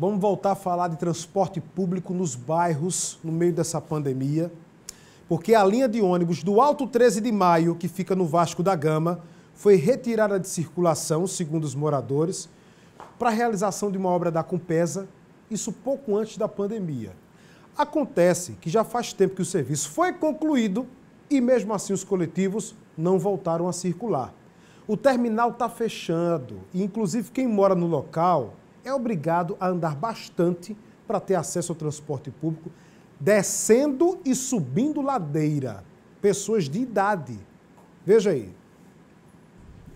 Vamos voltar a falar de transporte público nos bairros no meio dessa pandemia, porque a linha de ônibus do Alto 13 de Maio, que fica no Vasco da Gama, foi retirada de circulação, segundo os moradores, para a realização de uma obra da Compesa, isso pouco antes da pandemia. Acontece que já faz tempo que o serviço foi concluído e mesmo assim os coletivos não voltaram a circular. O terminal está fechando e inclusive quem mora no local é obrigado a andar bastante para ter acesso ao transporte público, descendo e subindo ladeira. Pessoas de idade. Veja aí.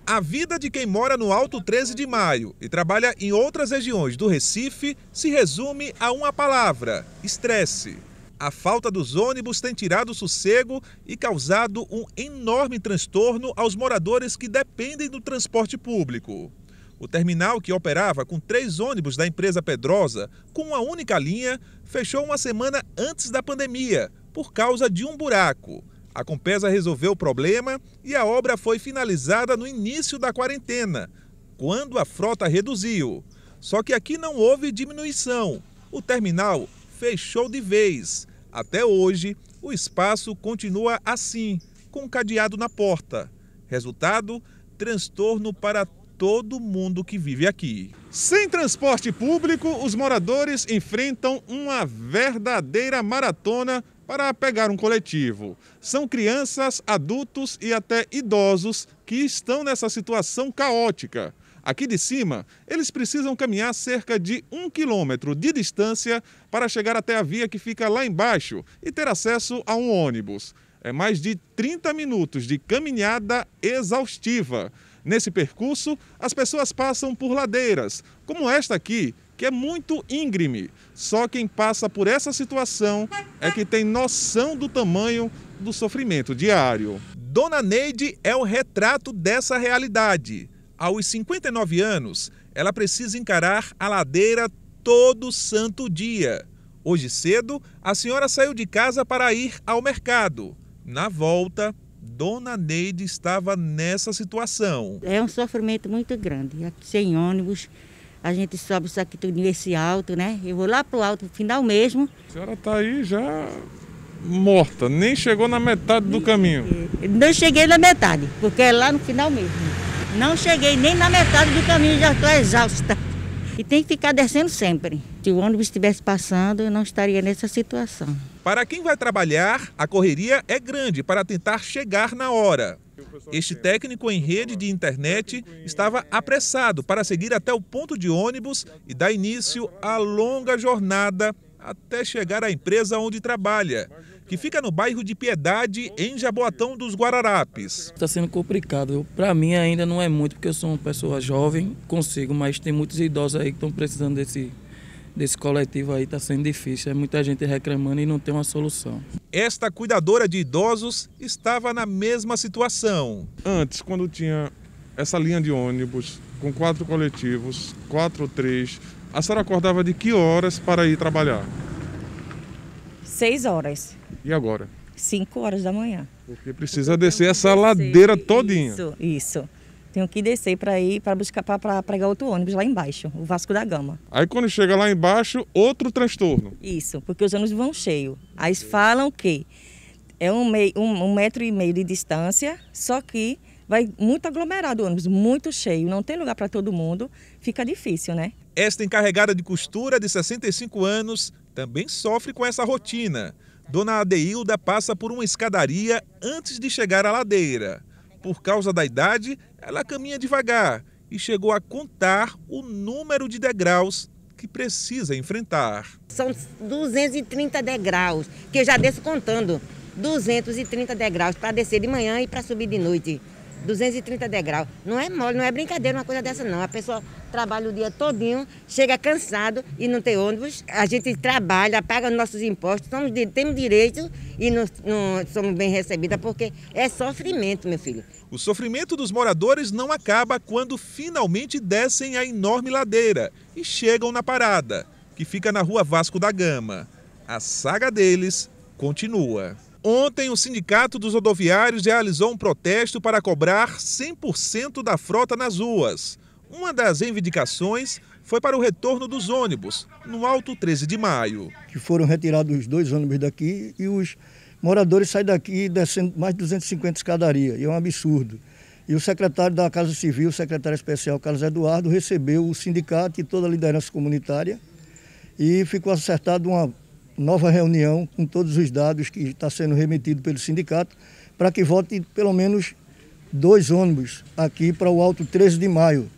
A vida de quem mora no Alto 13 de Maio e trabalha em outras regiões do Recife se resume a uma palavra: estresse. A falta dos ônibus tem tirado o sossego e causado um enorme transtorno aos moradores que dependem do transporte público. O terminal, que operava com 3 ônibus da empresa Pedrosa, com uma única linha, fechou uma semana antes da pandemia, por causa de um buraco. A Compesa resolveu o problema e a obra foi finalizada no início da quarentena, quando a frota reduziu. Só que aqui não houve diminuição. O terminal fechou de vez. Até hoje, o espaço continua assim, com um cadeado na porta. Resultado, transtorno para todo mundo que vive aqui. Sem transporte público, os moradores enfrentam uma verdadeira maratona para pegar um coletivo. São crianças, adultos e até idosos que estão nessa situação caótica. Aqui de cima, eles precisam caminhar cerca de 1 quilômetro de distância para chegar até a via que fica lá embaixo e ter acesso a um ônibus. É mais de 30 minutos de caminhada exaustiva. Nesse percurso, as pessoas passam por ladeiras, como esta aqui, que é muito íngreme. Só quem passa por essa situação é que tem noção do tamanho do sofrimento diário. Dona Neide é o retrato dessa realidade. Aos 59 anos, ela precisa encarar a ladeira todo santo dia. Hoje cedo, a senhora saiu de casa para ir ao mercado. Na volta, Dona Neide estava nessa situação. É um sofrimento muito grande. Aqui sem ônibus, a gente sobe isso aqui tudo nesse alto, né? Eu vou lá pro alto, no final mesmo. A senhora está aí já morta, nem chegou na metade do caminho. Não cheguei na metade, porque é lá no final mesmo. Não cheguei nem na metade do caminho, já estou exausta. E tem que ficar descendo sempre. Se o ônibus estivesse passando, eu não estaria nessa situação. Para quem vai trabalhar, a correria é grande para tentar chegar na hora. Este técnico em rede de internet estava apressado para seguir até o ponto de ônibus e dar início à longa jornada até chegar à empresa onde trabalha, que fica no bairro de Piedade, em Jaboatão dos Guararapes. Está sendo complicado. Para mim ainda não é muito, porque eu sou uma pessoa jovem, consigo, mas tem muitos idosos aí que estão precisando desse coletivo aí, está sendo difícil. É muita gente reclamando e não tem uma solução. Esta cuidadora de idosos estava na mesma situação. Antes, quando tinha essa linha de ônibus com 4 coletivos, 4 ou 3, a senhora acordava de que horas para ir trabalhar? 6 horas. E agora? 5 horas da manhã. Porque precisa descer essa ladeira todinha. Isso. Tenho que descer para ir para buscar para pegar outro ônibus lá embaixo, o Vasco da Gama. Aí quando chega lá embaixo, outro transtorno. Isso, porque os ônibus vão cheios. Aí falam que é 1,5 metro de distância, só que vai muito aglomerado o ônibus, muito cheio, não tem lugar para todo mundo, fica difícil, né? Esta encarregada de costura de 65 anos também sofre com essa rotina. Dona Adeilda passa por uma escadaria antes de chegar à ladeira. Por causa da idade, ela caminha devagar e chegou a contar o número de degraus que precisa enfrentar. São 230 degraus, que eu já desço contando. 230 degraus para descer de manhã e para subir de noite. 230 degraus. Não é mole, não é brincadeira uma coisa dessa não. A pessoa trabalha o dia todinho, chega cansado e não tem ônibus. A gente trabalha, paga nossos impostos, temos direito e não somos bem recebidas porque é sofrimento, meu filho. O sofrimento dos moradores não acaba quando finalmente descem a enorme ladeira e chegam na parada, que fica na Rua Vasco da Gama. A saga deles continua. Ontem, o Sindicato dos Rodoviários realizou um protesto para cobrar 100% da frota nas ruas. Uma das reivindicações foi para o retorno dos ônibus, no Alto 13 de Maio. Que foram retirados os 2 ônibus daqui e os moradores saem daqui descendo mais de 250 escadarias, e é um absurdo. E o secretário da Casa Civil, o secretário especial Carlos Eduardo, recebeu o sindicato e toda a liderança comunitária e ficou acertada uma nova reunião com todos os dados que está sendo remetido pelo sindicato para que volte pelo menos 2 ônibus aqui para o Alto 13 de Maio.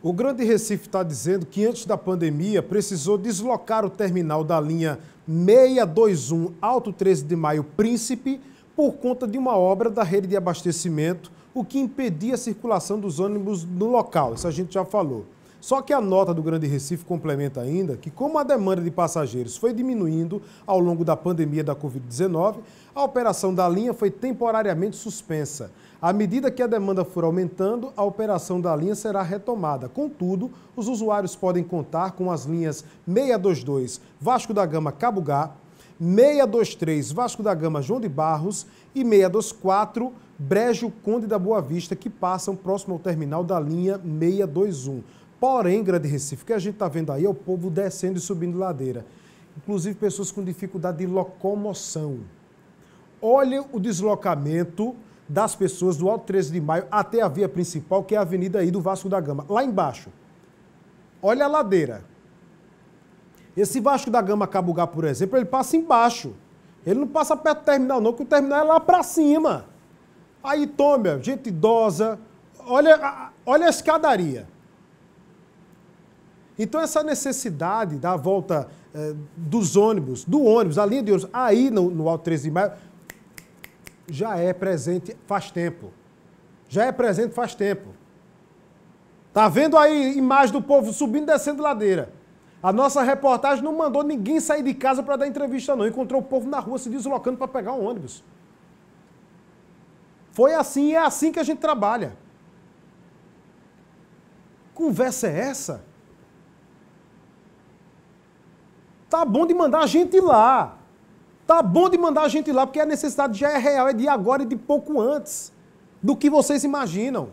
O Grande Recife está dizendo que antes da pandemia precisou deslocar o terminal da linha 621 Alto 13 de Maio Príncipe por conta de uma obra da rede de abastecimento, o que impedia a circulação dos ônibus no local. Isso a gente já falou. Só que a nota do Grande Recife complementa ainda que, como a demanda de passageiros foi diminuindo ao longo da pandemia da Covid-19, a operação da linha foi temporariamente suspensa. À medida que a demanda for aumentando, a operação da linha será retomada. Contudo, os usuários podem contar com as linhas 622 Vasco da Gama Cabugá, 623 Vasco da Gama João de Barros e 624 Brejo Conde da Boa Vista, que passam próximo ao terminal da linha 621. Porém, Grande Recife, o que a gente está vendo aí é o povo descendo e subindo ladeira. Inclusive pessoas com dificuldade de locomoção. Olha o deslocamento das pessoas do Alto 13 de Maio até a via principal, que é a avenida aí do Vasco da Gama, lá embaixo. Olha a ladeira. Esse Vasco da Gama Cabugá, por exemplo, ele passa embaixo. Ele não passa perto do terminal não, porque o terminal é lá para cima. Aí toma, gente idosa, olha a escadaria. Então essa necessidade da volta dos ônibus, a linha de ônibus, aí no Alto 13 de Maio, já é presente faz tempo. Já é presente faz tempo. Tá vendo aí imagem do povo subindo e descendo ladeira. A nossa reportagem não mandou ninguém sair de casa para dar entrevista não. Encontrou o povo na rua se deslocando para pegar um ônibus. Foi assim e é assim que a gente trabalha. Conversa é essa? Tá bom de mandar a gente lá. Tá bom de mandar a gente lá, porque a necessidade já é real, é de agora e de pouco antes do que vocês imaginam.